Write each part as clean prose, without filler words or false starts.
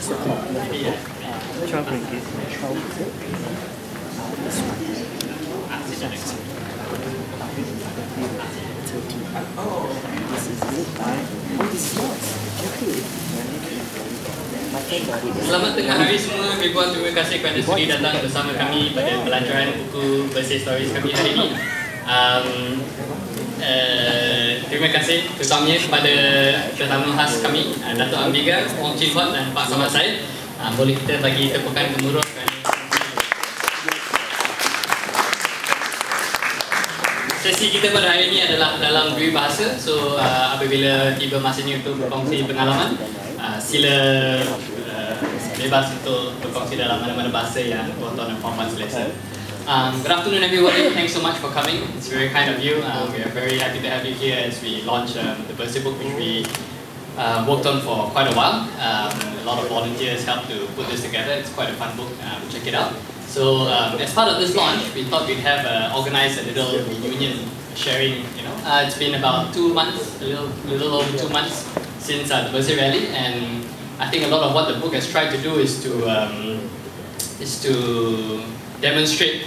12 ringgit. 12 ringgit. This one. This is it. It's not. Selamat tengah hari semua, ribuan terima kasih kerana sudi datang bersama kami pada pelancaran buku BERSIH Stories kami hari ini. Terima kasih terutamanya kepada tetamu khas kami, Datuk Ambiga, Wong Chin Huat dan Pak Samad Said. Boleh kita bagi tepukan gemuruh kerana sesi kita pada hari ini adalah dalam dua bahasa. So apabila tiba masanya untuk berkongsi pengalaman, sila bebas untuk berkongsi dalam mana-mana bahasa yang tuan-tuan dan puan-puan selesa. Good afternoon everybody, thanks so much for coming. It's very kind of you. We are very happy to have you here as we launch the BERSIH book, which we worked on for quite a while. A lot of volunteers helped to put this together. It's quite a fun book, check it out. So as part of this launch, we thought we'd have organize a little reunion sharing. It's been about 2 months, a little over 2 months since the BERSIH rally, and I think a lot of what the book has tried to do is to demonstrate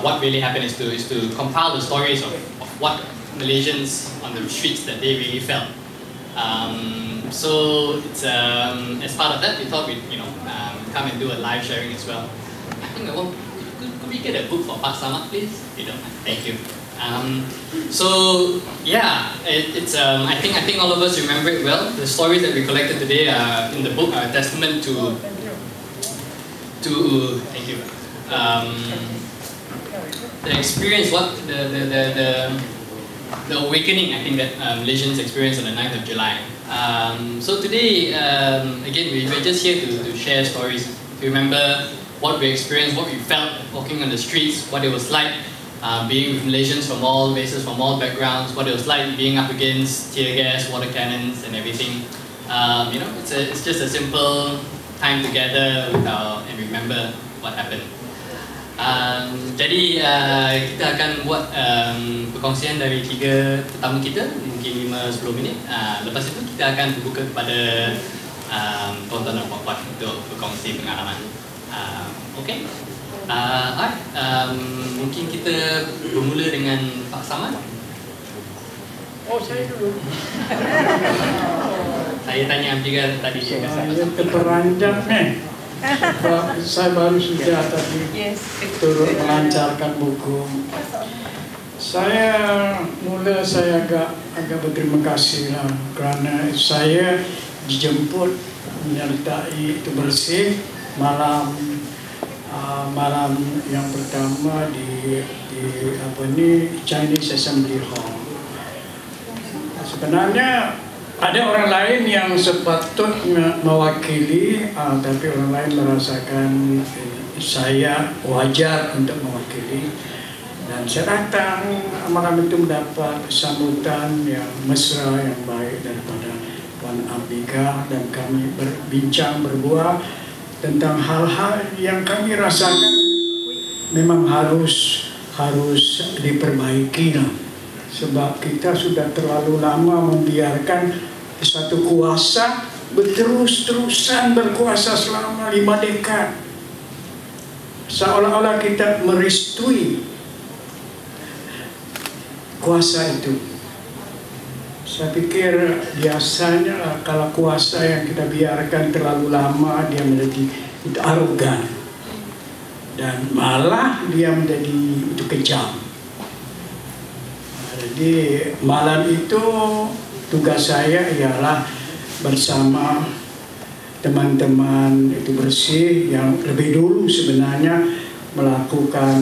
what really happened, is to compile the stories of what Malaysians on the streets that they really felt. So it's as part of that, we thought we'd come and do a live sharing as well. I think could we get a book for Pak Samad, please? If you don't mind. Thank you. So yeah, it's I think all of us remember it well. The stories that we collected today in the book are a testament to thank you. The experience, the awakening, I think, that Malaysians experienced on the 9th of July. So today, again, we're just here to share stories, to remember what we experienced, what we felt walking on the streets, what it was like being with Malaysians from all races, from all backgrounds, what it was like being up against tear gas, water cannons and everything. It's just a simple time together and remember what happened. Jadi kita akan buat perkongsian dari 3 tetamu kita, mungkin 5-10 minit. Lepas itu kita akan terbuka kepada tuan-tuan dan puan-puan untuk berkongsi pengalaman. Okay. Mungkin kita bermula dengan Pak Samad. Oh, saya dulu. Saya tanya Ambiga tadi. Saya terperanjat nih. Saya baru saja tadi turut melancarkan buku. Saya agak berterima kasih lah, kerana saya dijemput menyertai itu BERSIH malam yang pertama di Chinese Assembly Hall. Sebenarnya ada orang lain yang sepatutnya mewakili, tapi orang lain merasakan saya wajar untuk mewakili. Dan saya datang malam itu mendapat sambutan yang mesra, yang baik daripada Puan Ambiga, dan kami berbincang berdua tentang hal-hal yang kami rasakan memang harus diperbaiki lah. Sebab kita sudah terlalu lama membiarkan satu kuasa berterus-terusan berkuasa selama 5 dekad. Seolah-olah kita merestui kuasa itu. Saya pikir biasanya kalau kuasa yang kita biarkan terlalu lama, dia menjadi arogan, dan malah dia menjadi kejam. Jadi malam itu tugas saya ialah bersama teman-teman itu BERSIH yang lebih dulu sebenarnya melakukan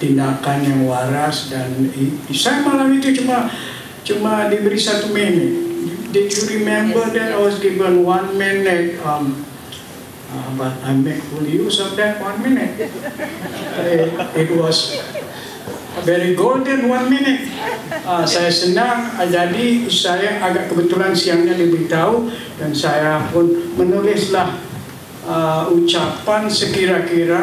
tindakan yang waras, dan saya malam itu cuma diberi 1 minit. Did you remember that I was given 1 minute? But I make full use of that 1 minute. It was a very golden 1 minute. Saya senang, jadi saya agak kebetulan siangnya diberitahu, dan saya pun menulislah ucapan sekira-kira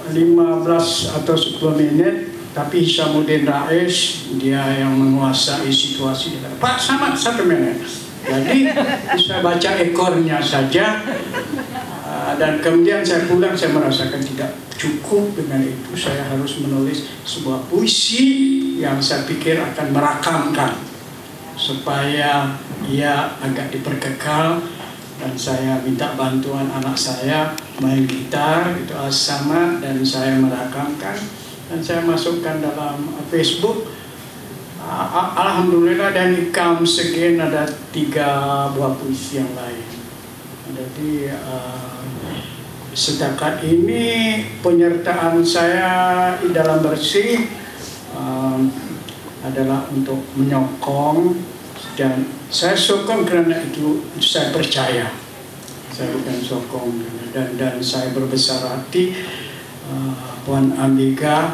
15 atau 10 menit. Tapi Hishamuddin Rais, dia yang menguasai situasi, dia kata, Pak Samad 1 menit. Jadi saya baca ekornya saja, dan kemudian saya pulang, saya merasakan tidak cukup dengan itu. Saya harus menulis sebuah puisi yang saya pikir akan merakamkan supaya ia agak diperkekal. Dan saya minta bantuan anak saya main gitar, itu sama, dan saya merakamkan dan saya masukkan dalam Facebook. Alhamdulillah, dan ikam segini ada 3 buah puisi yang lain. Jadi setakat ini penyertaan saya di dalam bersih adalah untuk menyokong, dan saya sokong karena itu saya percaya, saya bukan sokong, dan saya berbesar hati Puan Ambika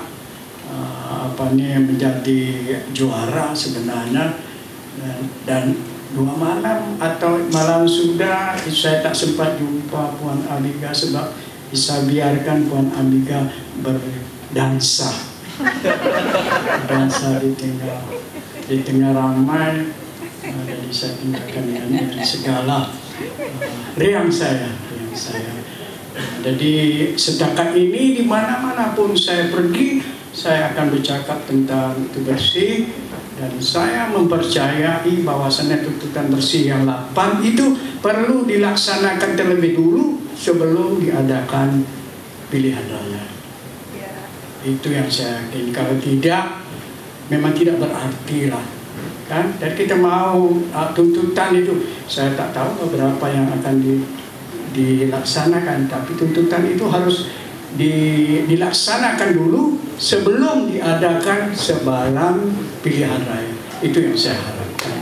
menjadi juara sebenarnya, dan 2 malam atau malam sudah saya tak sempat jumpa Puan Ambika sebab bisa biarkan Puan Ambika berdansa di tengah ramai. Jadi saya tinggalkan dengan segala riang saya. Jadi setakat ini di mana-mana pun saya pergi, saya akan bercakap tentang itu bersih, dan saya mempercayai bahwasannya tuntutan bersih yang 8 itu perlu dilaksanakan terlebih dulu sebelum diadakan pilihan raya. Itu yang saya yakin. Kalau tidak, memang tidak berarti lah. Kan? Dan kita mau tuntutan itu, saya tak tahu berapa yang akan dilaksanakan, tapi tuntutan itu harus dilaksanakan dulu sebelum diadakan sebalang pilihan raya. Itu yang saya harapkan.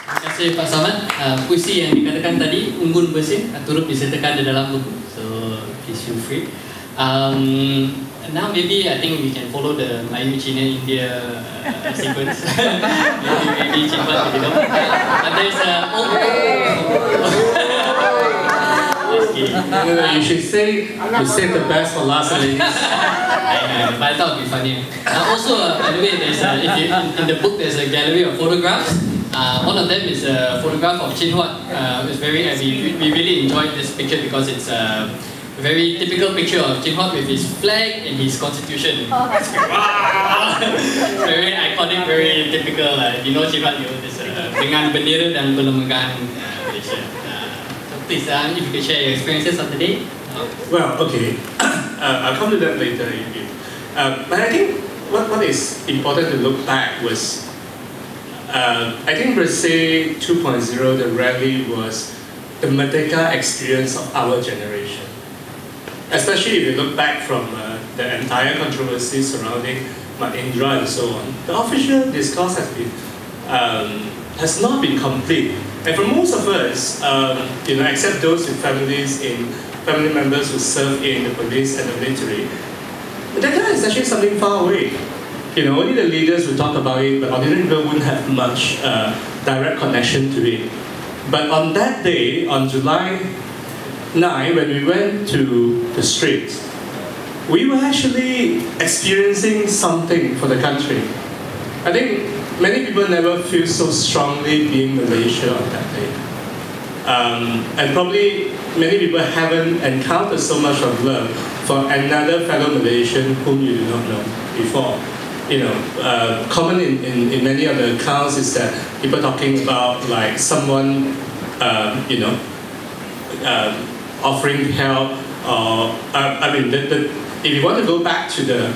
Terima kasih Pak Samad. Puisi yang dikatakan tadi, unggun bersih, turut disertakan di dalam buku. So please feel free. Now maybe I think we can follow the Melayu Cina India sequence. maybe Cina you know. But there's you should say you saved the best for last, ladies. I know, but I thought it'd be funny. Also, by the way, there's in the book there's a gallery of photographs. One of them is a photograph of Chin Huat. It's very we really enjoyed this picture because it's a very typical picture of Chin Huat with his flag and his constitution. Very iconic, very typical. You know Chin Huat, dengan bendera dan perlembagaan Malaysia. So please, if you could share your experiences of the day. Well, okay, I'll come to that later. But I think what is important to look back was, I think BERSIH 2.0, the rally was the Merdeka experience of our generation. Especially if you look back from the entire controversy surrounding Mat Indra and so on, the official discourse has not been complete. And for most of us, except those with family members who serve in the police and the military, Merdeka is actually something far away. Only the leaders will talk about it, but ordinary people wouldn't have much direct connection to it. But on that day, on July 9, when we went to the streets, we were actually experiencing something for the country. I think many people never feel so strongly being Malaysia on that day. And probably many people haven't encountered so much of love for another fellow Malaysian whom you do not know before. Common in many of the accounts is that people talking about like someone, offering help, or if you want to go back to the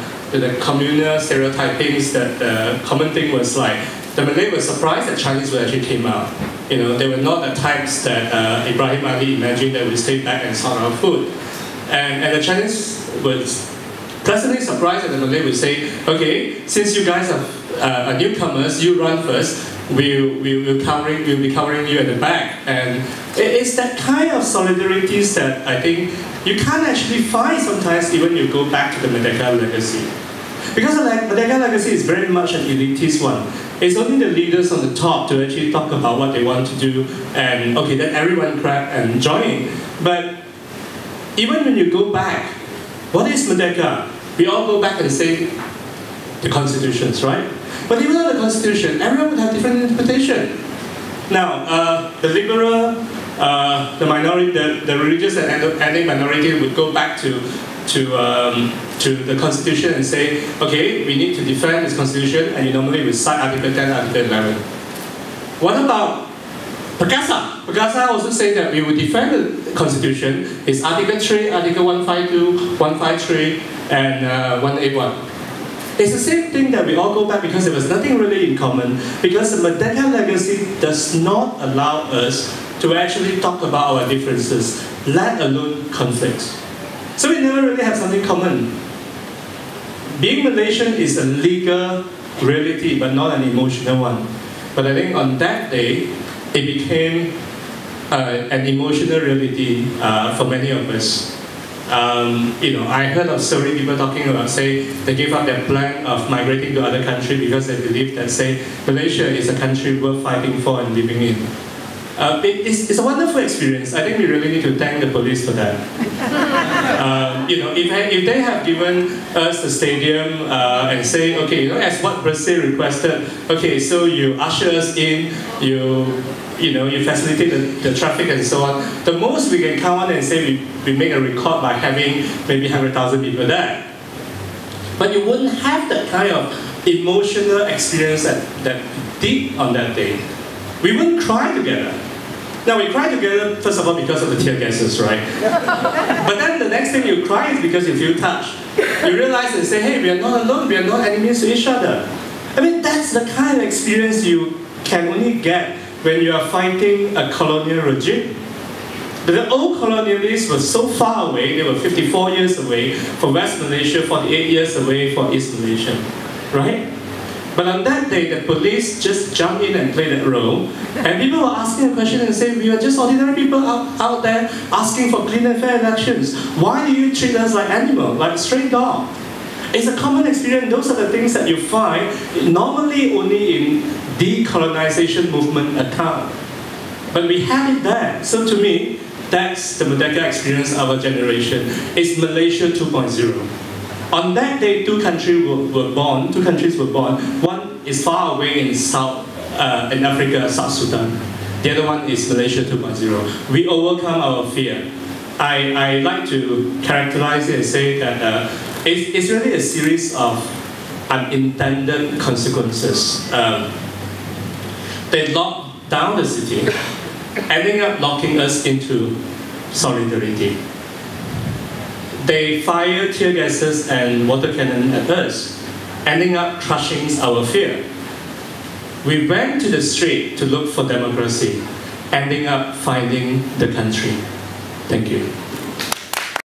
communal stereotypings, that the common thing was like the Malay was surprised that Chinese would actually came out. They were not the types that Ibrahim Ali imagined that would stay back and sort our food, and the Chinese was pleasantly surprised that the Malay would say, okay, since you guys are newcomers, you run first. We'll be covering you at the back, and it's that kind of solidarities that I think you can't actually find sometimes even you go back to the Merdeka legacy, because the Merdeka legacy is very much an elitist one. It's only the leaders on the top to actually talk about what they want to do, and okay, then everyone clap and join. But even when you go back, what is Merdeka? We all go back and say the constitutions, right? But even on the Constitution, everyone would have different interpretation. Now, the liberal, the minority, the religious and ethnic minority would go back to the Constitution and say, okay, we need to defend this Constitution, and you normally would cite Article 10, Article 11. What about Perkasa? Perkasa also say that we would defend the Constitution. It's Article 3, Article 152, 153, and 181. It's the same thing that we all go back because there was nothing really in common, because the Merdeka legacy does not allow us to actually talk about our differences, let alone conflicts. So we never really have something common. Being Malaysian is a legal reality, but not an emotional one. But I think on that day, it became an emotional reality for many of us. I heard of so many people talking about, say, they gave up their plan of migrating to other countries because they believe that, say, Malaysia is a country worth fighting for and living in. It's a wonderful experience. I think we really need to thank the police for that. If they have given us the stadium and say, okay, as what BERSIH requested, okay, so you usher us in, you facilitate the traffic and so on. The most we can count on and say we make a record by having maybe 100,000 people there. But you wouldn't have that kind of emotional experience that deep on that day. We wouldn't cry together. Now we cry together, first of all, because of the tear gases, right? But then the next thing you cry is because you feel touched. You realize and say, hey, we are not alone, we are not enemies to each other. I mean, that's the kind of experience you can only get when you are fighting a colonial regime. The old colonialists were so far away, they were 54 years away from West Malaysia, 48 years away from East Malaysia, right? But on that day, the police just jumped in and played that role, and people were asking a question and saying, we are just ordinary people out there asking for clean and fair elections. Why do you treat us like animals, like stray dogs? It's a common experience. Those are the things that you find normally only in decolonization movement account. But we have it there. So to me, that's the Merdeka experience of our generation. It's Malaysia 2.0. On that day, two countries were born. One is far away in in Africa, South Sudan. The other one is Malaysia 2.0. We overcome our fear. I like to characterize it and say that it's really a series of unintended consequences. They locked down the city, ending up locking us into solidarity. They fired tear gases and water cannon at us, ending up crushing our fear. We went to the street to look for democracy, ending up finding the country. Thank you.